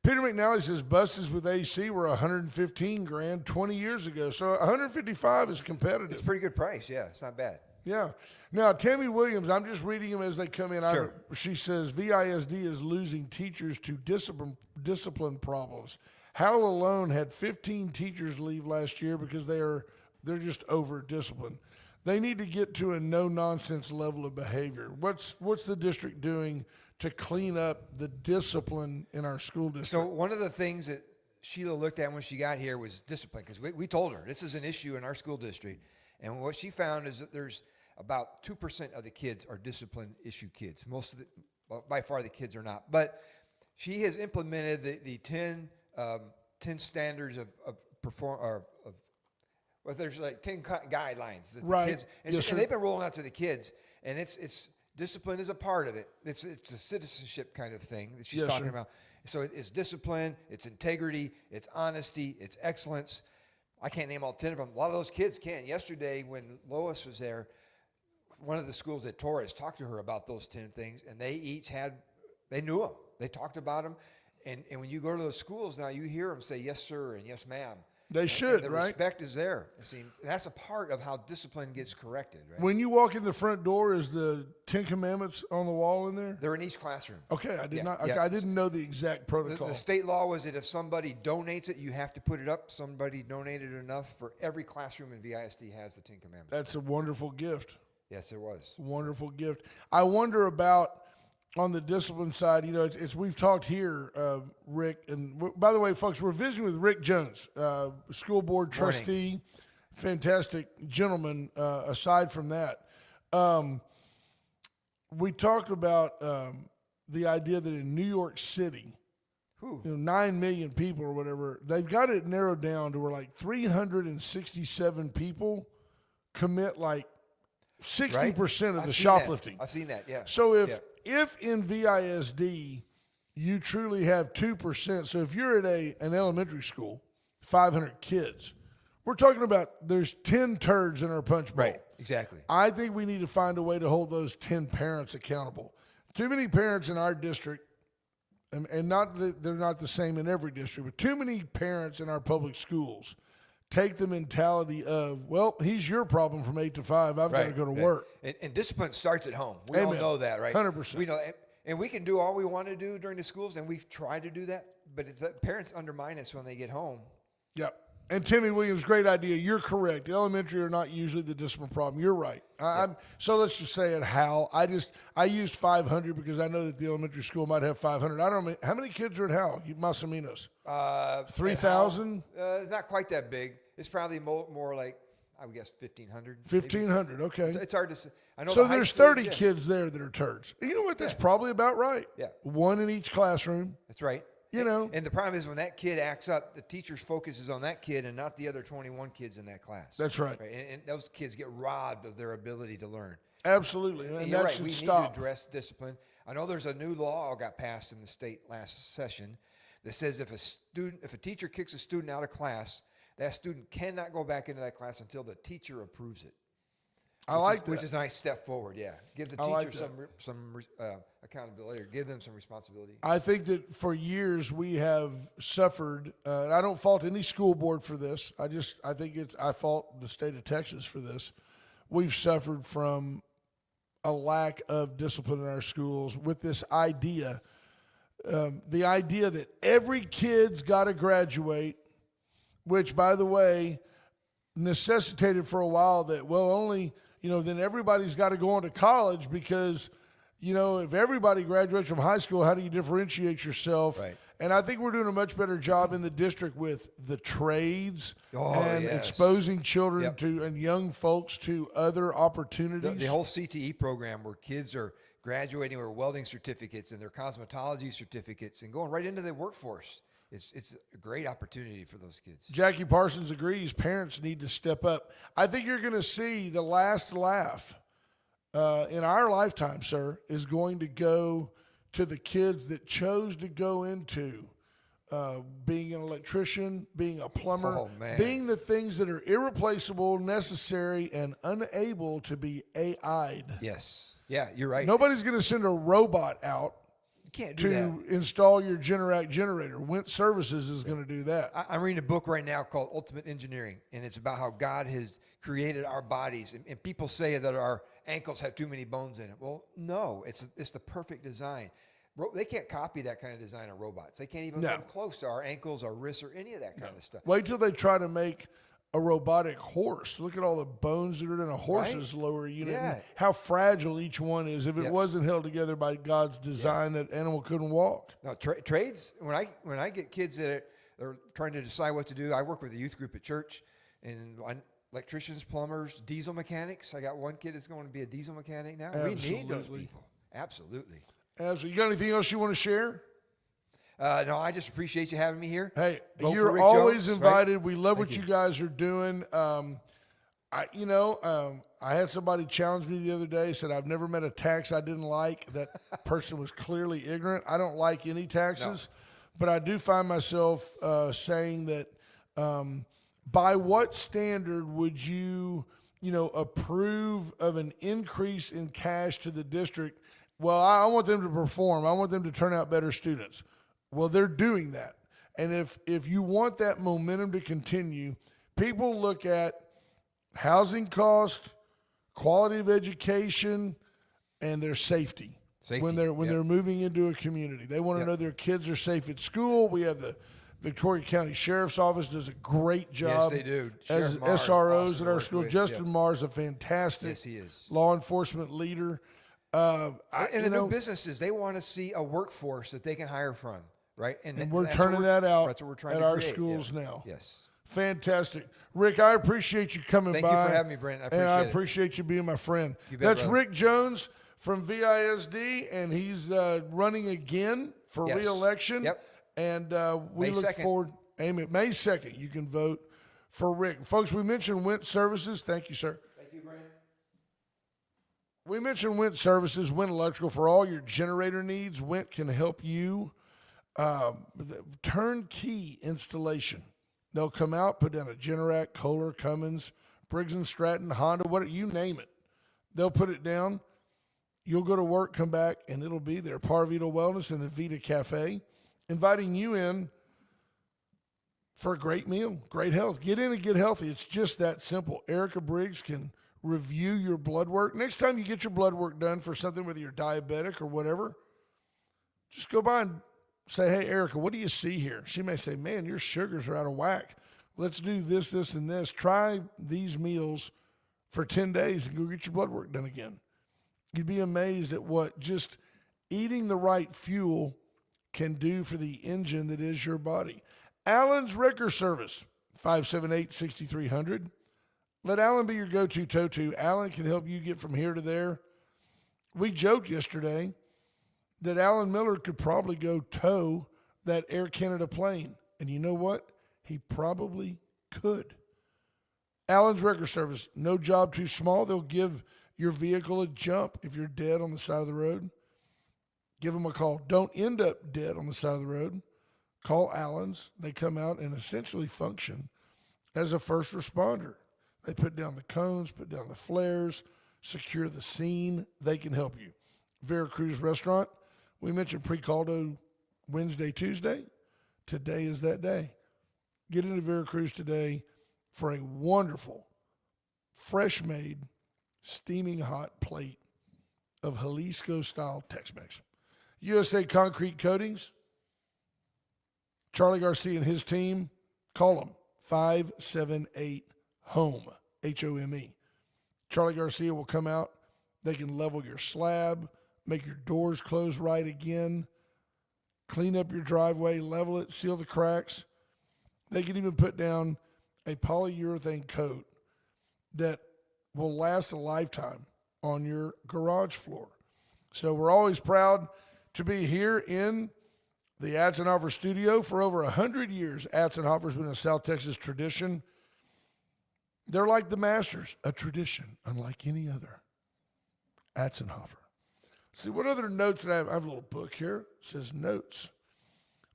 Peter McNally says buses with AC were $115,000 20 years ago. So $155 is competitive. It's a pretty good price. Yeah, it's not bad. Yeah. Now, Tammy Williams, I'm just reading them as they come in. Sure. She says VISD is losing teachers to discipline problems. Howell alone had 15 teachers leave last year because they're just over disciplined. They need to get to a no nonsense level of behavior. What's the district doing to clean up the discipline in our school district? So one of the things that Sheila looked at when she got here was discipline, because we told her this is an issue in our school district. And what she found is that there's about 2% of the kids are discipline issue kids. Most of well, by far the kids are not. But she has implemented the 10 standards of well, there's like 10 guidelines that the kids, and, yes, and they've been rolling out to the kids, and it's discipline is a part of it. It's a citizenship kind of thing that she's talking about. So it's discipline, it's integrity, it's honesty, it's excellence. I can't name all 10 of them. A lot of those kids can. Yesterday when Lois was there, one of the schools at Torres talked to her about those 10 things, and they each they knew them. They talked about them. And when you go to those schools now, you hear them say, yes, sir, and yes, ma'am. They should, and the right? respect is there. See, that's a part of how discipline gets corrected, right? When you walk in the front door, is the 10 Commandments on the wall in there? They're in each classroom. Okay, I did not. Yeah. I didn't know the exact protocol. The state law was that if somebody donates it, you have to put it up. Somebody donated enough for every classroom in VISD has the 10 Commandments. That's a wonderful gift. Yes, it was. Wonderful gift. I wonder about on the discipline side. You know, it's we've talked here, Rick, and by the way, folks, we're visiting with Rick Jones, school board trustee, fantastic gentleman. Aside from that, we talked about the idea that in New York City, 9 million people or whatever, they've got it narrowed down to where like 367 people commit like 60% of the shoplifting. I've seen that, yeah. So if in VISD you truly have 2%, so if you're at an elementary school, 500 kids, we're talking about there's 10 turds in our punch bowl. Right, exactly. I think we need to find a way to hold those 10 parents accountable. Too many parents in our district, and not that they're not the same in every district, but too many parents in our public schools take the mentality of, well, he's your problem from 8 to 5. I've got to go to work. And discipline starts at home. We all know that, right? 100%. We know, and we can do all we want to do during the schools, and we've tried to do that. But if the parents undermine us when they get home. Yep. And Timmy Williams, great idea. You're correct. Elementary are not usually the discipline problem. You're right. So let's just say it, Hal. I used 500 because I know that the elementary school might have 500. I don't know. How many kids are at Hal? Masaminos? 3,000? It's not quite that big. It's probably more like, I would guess, 1,500. 1,500, okay. It's hard to say. I know so there's 30 kids there that are turds. You know what? That's probably about right. Yeah. One in each classroom. That's right. You know. And the problem is when that kid acts up, the teacher's focus is on that kid and not the other 21 kids in that class. That's right. And those kids get robbed of their ability to learn. Absolutely. And you're that right. should We stop. need to address discipline. I know there's a new law got passed in the state last session that says if a teacher kicks a student out of class, that student cannot go back into that class until the teacher approves it. Which is a nice step forward, yeah. Give the teacher some accountability, or give them some responsibility. I think that for years we have suffered, and I don't fault any school board for this. I think I fault the state of Texas for this. We've suffered from a lack of discipline in our schools with this idea, the idea that every kid's got to graduate, which, by the way, necessitated for a while that, well, only, then everybody's got to go on to college because, if everybody graduates from high school, how do you differentiate yourself? Right. And I think we're doing a much better job in the district with the trades and exposing children and young folks to other opportunities. The whole CTE program where kids are graduating with welding certificates and their cosmetology certificates and going right into the workforce. It's a great opportunity for those kids. Jackie Parsons agrees. Parents need to step up. I think you're going to see the last laugh in our lifetime, sir, is going to go to the kids that chose to go into being an electrician, being a plumber, being the things that are irreplaceable, necessary, and unable to be AI'd. Yes. Yeah, you're right. Nobody's going to send a robot out can't do that. Install your Generac generator. Went Services is going to do that. I'm reading a book right now called Ultimate Engineering, and it's about how God has created our bodies. And people say that our ankles have too many bones in it. Well, no, it's the perfect design. They can't copy that kind of design of robots. They can't even come close to our ankles, our wrists, or any of that kind of stuff. Wait till they try to make a robotic horse. Look at all the bones that are in a horse's lower unit. Yeah. And how fragile each one is. If it Yep. wasn't held together by God's design, that animal couldn't walk. Now, trades, when I get kids that are trying to decide what to do, I work with a youth group at church, and electricians, plumbers, diesel mechanics. I got one kid that's going to be a diesel mechanic now. We need those people. Absolutely. You got anything else you want to share? No, I just appreciate you having me here. Hey, Vote for you're Rick always Jones, invited. right? We love Thank what you. you guys are doing. I had somebody challenge me the other day, said, I've never met a tax I didn't like. That person was clearly ignorant. I don't like any taxes, but I do find myself saying that by what standard would you approve of an increase in cash to the district? Well, I want them to perform. I want them to turn out better students. Well, they're doing that. And if you want that momentum to continue, people look at housing cost, quality of education, and their safety. When they're moving into a community. They want to know their kids are safe at school. We have the Victoria County Sheriff's Office does a great job. Yes, they do. As Sheriff Mars, SROs awesome at our work school. with. Justin Mars, a fantastic Yes, he is. law enforcement leader. And the new businesses, they want to see a workforce that they can hire from, right? And we're turning that out that's what we're trying at to our create. schools now. Yes. Fantastic. Rick, I appreciate you coming by. Thank you for having me, Brent. I appreciate and I it. appreciate you being my friend. You bet, That's brother. Rick Jones from VISD, and he's running again for Yes. re-election. Yep. And we May look 2nd. forward. Amen. May 2nd, you can vote for Rick. Folks, we mentioned Went Services. Thank you, sir. Thank you, Brent. We mentioned Went Services, Went Electrical, for all your generator needs. Went can help you. Turnkey installation. They'll come out, put down a Generac, Kohler, Cummins, Briggs & Stratton, Honda, whatever, you name it. They'll put it down. You'll go to work, come back, and it'll be there. Parvita Wellness and the Vita Cafe, inviting you in for a great meal, great health. Get in and get healthy. It's just that simple. Erica Briggs can review your blood work. Next time you get your blood work done for something, whether you're diabetic or whatever, just go by and say, hey, Erica, what do you see here? She may say, man, your sugars are out of whack. Let's do this, this, and this. Try these meals for 10 days and go get your blood work done again. You'd be amazed at what just eating the right fuel can do for the engine that is your body. Allen's Wrecker Service, 578-6300. Let Allen be your go-to tow-to. Allen can help you get from here to there. We joked yesterday that Alan Miller could probably go tow that Air Canada plane. And you know what? He probably could. Allen's Wrecker Service, no job too small. They'll give your vehicle a jump if you're dead on the side of the road. Give them a call. Don't end up dead on the side of the road. Call Allen's. They come out and essentially function as a first responder. They put down the cones, put down the flares, secure the scene. They can help you. Veracruz Restaurant, we mentioned pre-caldo Wednesday, Tuesday. Today is that day. Get into Veracruz today for a wonderful, fresh-made, steaming hot plate of Jalisco-style Tex-Mex. USA Concrete Coatings, Charlie Garcia and his team, call them 578-HOME, H-O-M-E. Charlie Garcia will come out. They can level your slab, make your doors close right again, clean up your driveway, level it, seal the cracks. They can even put down a polyurethane coat that will last a lifetime on your garage floor. So we're always proud to be here in the Atzenhofer studio for over 100 years. Atzenhofer's been a South Texas tradition. They're like the Masters, a tradition unlike any other. Atzenhofer. See, what other notes did I have? I have a little book here. It says notes.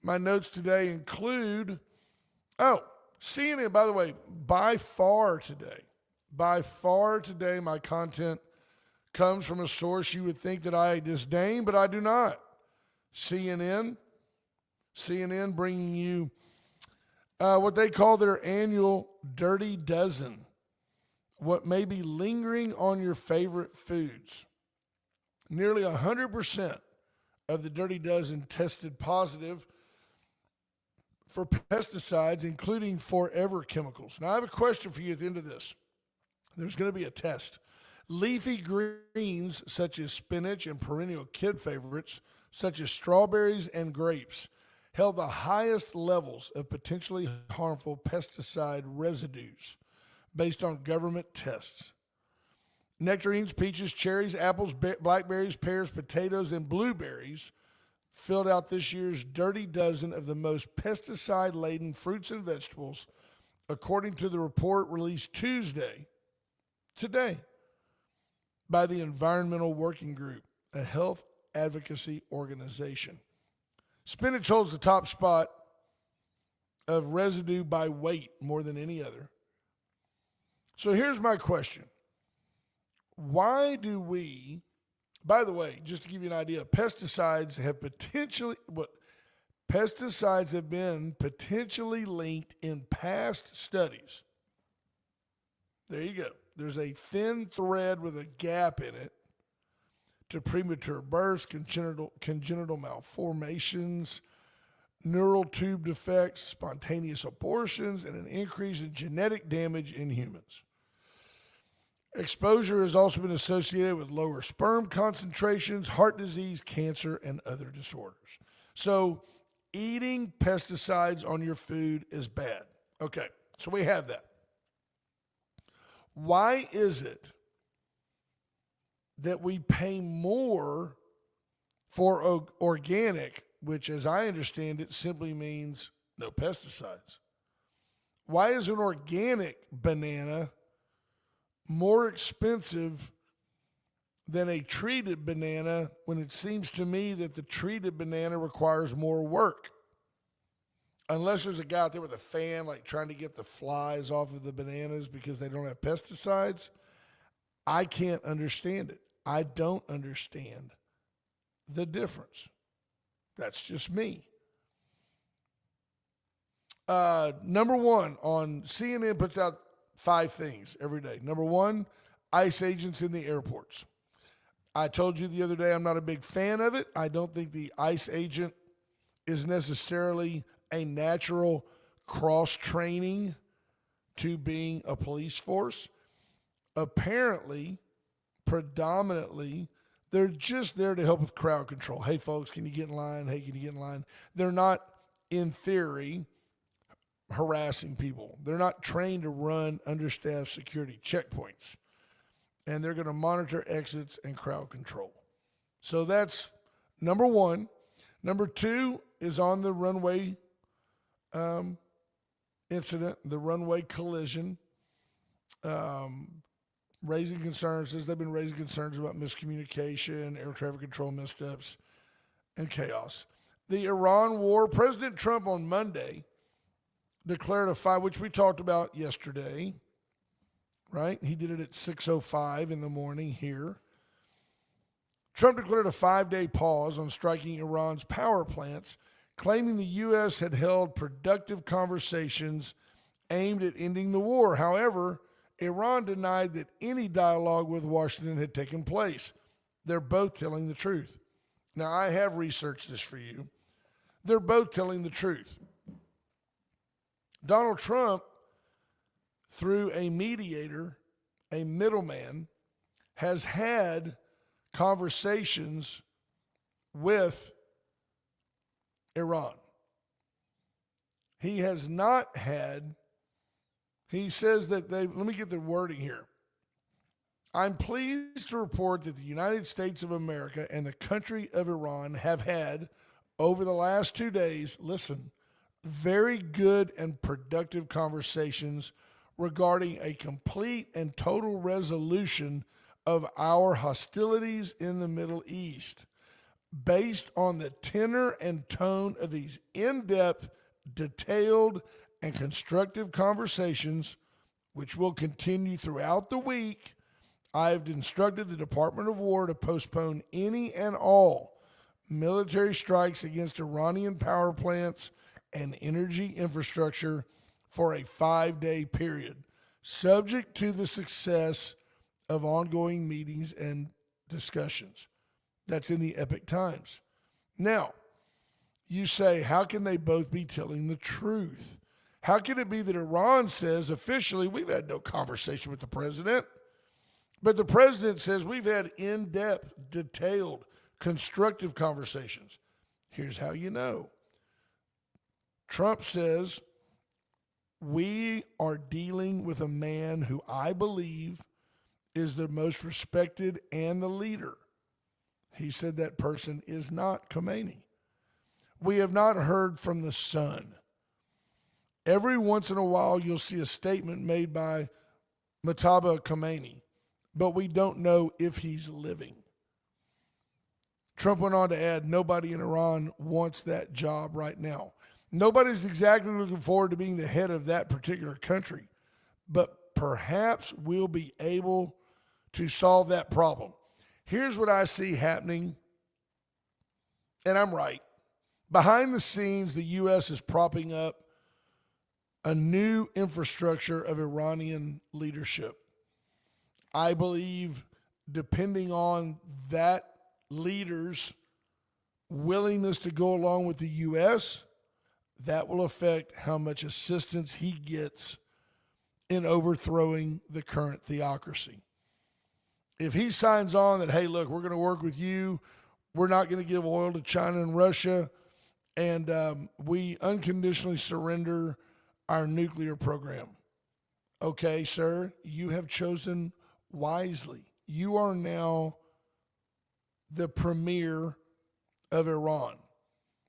My notes today include, CNN, by the way, by far today, my content comes from a source you would think that I disdain, but I do not. CNN bringing you what they call their annual Dirty Dozen, what may be lingering on your favorite foods. Nearly 100% of the Dirty Dozen tested positive for pesticides, including forever chemicals. Now, I have a question for you at the end of this. There's going to be a test. Leafy greens, such as spinach and perennial kid favorites, such as strawberries and grapes, held the highest levels of potentially harmful pesticide residues based on government tests. Nectarines, peaches, cherries, apples, blackberries, pears, potatoes, and blueberries filled out this year's dirty dozen of the most pesticide-laden fruits and vegetables, according to the report released today, by the Environmental Working Group, a health advocacy organization. Spinach holds the top spot of residue by weight more than any other. So here's my question. Why do we, by the way, just to give you an idea, pesticides have been potentially linked in past studies. There you go. There's a thin thread with a gap in it to premature births, congenital malformations, neural tube defects, spontaneous abortions, and an increase in genetic damage in humans. Exposure has also been associated with lower sperm concentrations, heart disease, cancer, and other disorders. So eating pesticides on your food is bad. Okay, so we have that. Why is it that we pay more for organic, which as I understand it simply means no pesticides? Why is an organic banana more expensive than a treated banana when it seems to me that the treated banana requires more work? Unless there's a guy out there with a fan like trying to get the flies off of the bananas because they don't have pesticides, I can't understand it. I don't understand the difference. That's just me. Number one, on CNN puts out 5 things every day. Number one, ICE agents in the airports. I told you the other day I'm not a big fan of it. I don't think the ICE agent is necessarily a natural cross-training to being a police force. Apparently, predominantly, they're just there to help with crowd control. Hey, folks, can you get in line? Hey, can you get in line? They're not, in theory, harassing people. They're not trained to run understaffed security checkpoints. And they're going to monitor exits and crowd control. So that's number one. Number two is on the runway incident, the runway collision. Raising concerns, says they've been raising concerns about miscommunication, air traffic control missteps, and chaos. The Iran war, President Trump on Monday declared which we talked about yesterday, right? He did it at 6:05 in the morning here. Trump declared a 5-day pause on striking Iran's power plants, claiming the U.S. had held productive conversations aimed at ending the war. However, Iran denied that any dialogue with Washington had taken place. They're both telling the truth. Now, I have researched this for you. They're both telling the truth. Donald Trump, through a mediator, a middleman, has had conversations with Iran. He has not had, he says that let me get the wording here. I'm pleased to report that the United States of America and the country of Iran have had, over the last 2 days, listen, very good and productive conversations regarding a complete and total resolution of our hostilities in the Middle East, based on the tenor and tone of these in-depth, detailed, and constructive conversations, which will continue throughout the week. I have instructed the Department of War to postpone any and all military strikes against Iranian power plants and energy infrastructure for a 5-day period, subject to the success of ongoing meetings and discussions. That's in the Epic Times. Now, you say, how can they both be telling the truth? How can it be that Iran says officially we've had no conversation with the president, but the president says we've had in-depth, detailed, constructive conversations? Here's how you know. Trump says, we are dealing with a man who I believe is the most respected and the leader. He said that person is not Khomeini. We have not heard from the son. Every once in a while, you'll see a statement made by Mojtaba Khomeini, but we don't know if he's living. Trump went on to add, nobody in Iran wants that job right now. Nobody's exactly looking forward to being the head of that particular country, but perhaps we'll be able to solve that problem. Here's what I see happening, and I'm right. Behind the scenes, the U.S. is propping up a new infrastructure of Iranian leadership. I believe, depending on that leader's willingness to go along with the U.S., that will affect how much assistance he gets in overthrowing the current theocracy. If he signs on that, hey, look, we're going to work with you, we're not going to give oil to China and Russia, and we unconditionally surrender our nuclear program. Okay, sir, you have chosen wisely. You are now the premier of Iran.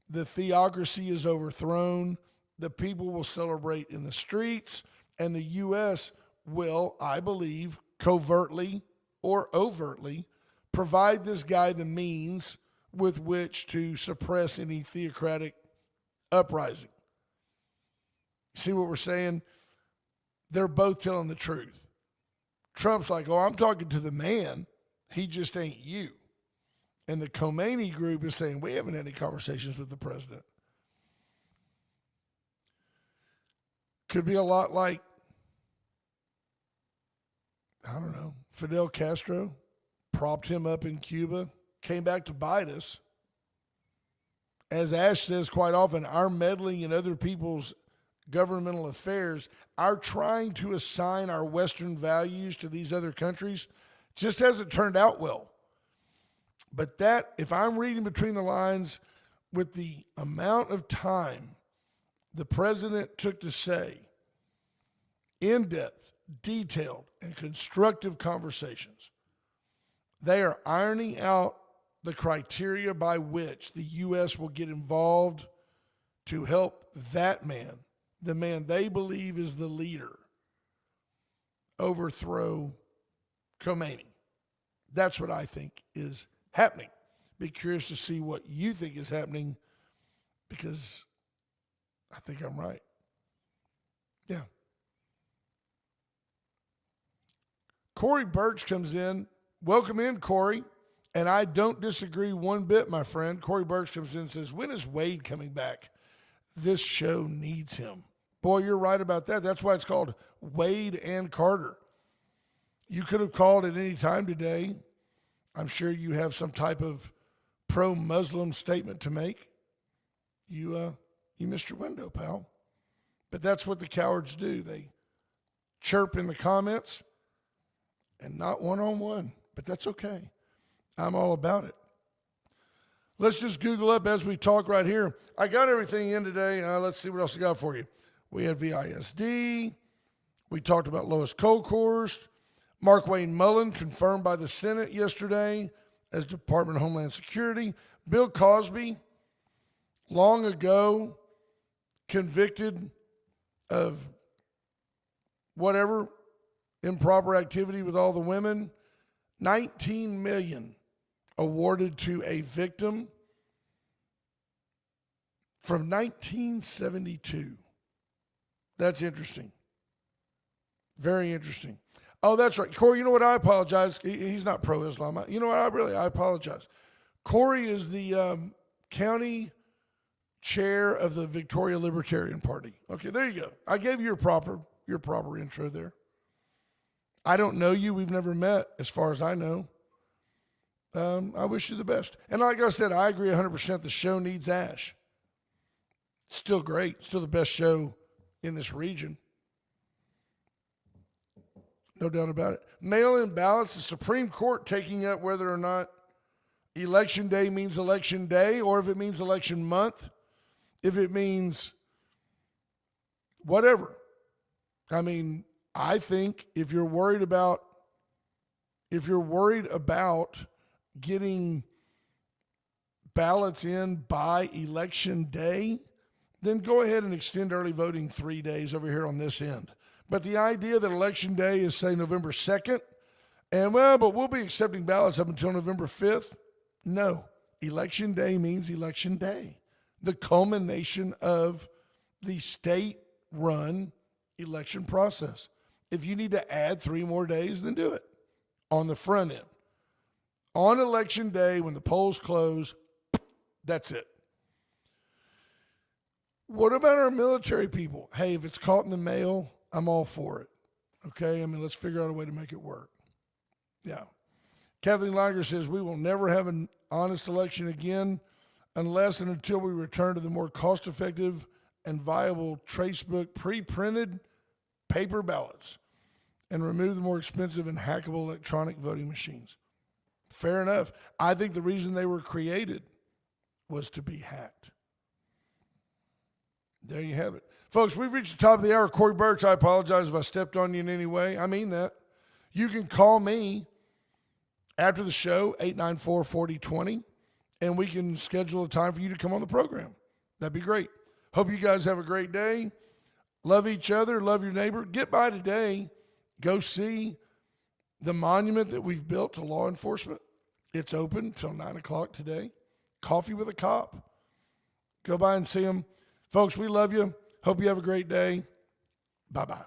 The theocracy is overthrown. The people will celebrate in the streets, and the U.S. will, I believe, covertly or overtly provide this guy the means with which to suppress any theocratic uprising. See what we're saying? They're both telling the truth. Trump's like, oh, I'm talking to the man. He just ain't you. And the Khomeini group is saying, we haven't had any conversations with the president. Could be a lot like, I don't know, Fidel Castro propped him up in Cuba, came back to bite us. As Ash says quite often, our meddling in other people's governmental affairs, our trying to assign our Western values to these other countries just hasn't turned out well. But that, if I'm reading between the lines, with the amount of time the president took to say in-depth, detailed, and constructive conversations, they are ironing out the criteria by which the U.S. will get involved to help that man, the man they believe is the leader, overthrow Khomeini. That's what I think is happening. Be curious to see what you think is happening, because I think I'm right. Yeah. Corey Birch comes in. Welcome in, Corey. And I don't disagree one bit, my friend. Corey Birch comes in and says, when is Wade coming back? This show needs him. Boy, you're right about that. That's why it's called Wade and Carter. You could have called at any time today. I'm sure you have some type of pro-Muslim statement to make. You missed your window, pal. But that's what the cowards do. They chirp in the comments and not one-on-one. But that's okay. I'm all about it. Let's just Google up as we talk right here. I got everything in today. Let's see what else I got for you. We had VISD. We talked about Lois Colkhorst. Mark Wayne Mullen confirmed by the Senate yesterday as Department of Homeland Security. Bill Cosby, long ago convicted of whatever improper activity with all the women. $19 million awarded to a victim from 1972. That's interesting. Very interesting. Oh, that's right. Corey, you know what? I apologize. He's not pro-Islam. You know what? I apologize. Corey is the county chair of the Victoria Libertarian Party. Okay, there you go. I gave you your proper intro there. I don't know you. We've never met, as far as I know. I wish you the best. And like I said, I agree 100%. The show needs Ash. Still great. Still the best show in this region. No doubt about it. Mail-in ballots, the Supreme Court taking up whether or not election day means election day or if it means election month, if it means whatever. I mean, I think if you're worried about getting ballots in by election day, then go ahead and extend early voting 3 days over here on this end. But the idea that election day is, say, November 2nd, and but we'll be accepting ballots up until November 5th. No, election day means election day, the culmination of the state-run election process. If you need to add 3 more days, then do it on the front end. On election day, when the polls close, that's it. What about our military people? Hey, if it's caught in the mail, I'm all for it. Okay? I mean, let's figure out a way to make it work. Yeah. Kathleen Liger says, we will never have an honest election again unless and until we return to the more cost-effective and viable tracebook pre-printed paper ballots and remove the more expensive and hackable electronic voting machines. Fair enough. I think the reason they were created was to be hacked. There you have it. Folks, we've reached the top of the hour. Corey Birch, I apologize if I stepped on you in any way. I mean that. You can call me after the show, 894-4020, and we can schedule a time for you to come on the program. That'd be great. Hope you guys have a great day. Love each other. Love your neighbor. Get by today. Go see the monument that we've built to law enforcement. It's open till 9 o'clock today. Coffee with a Cop. Go by and see them. Folks, we love you. Hope you have a great day. Bye-bye.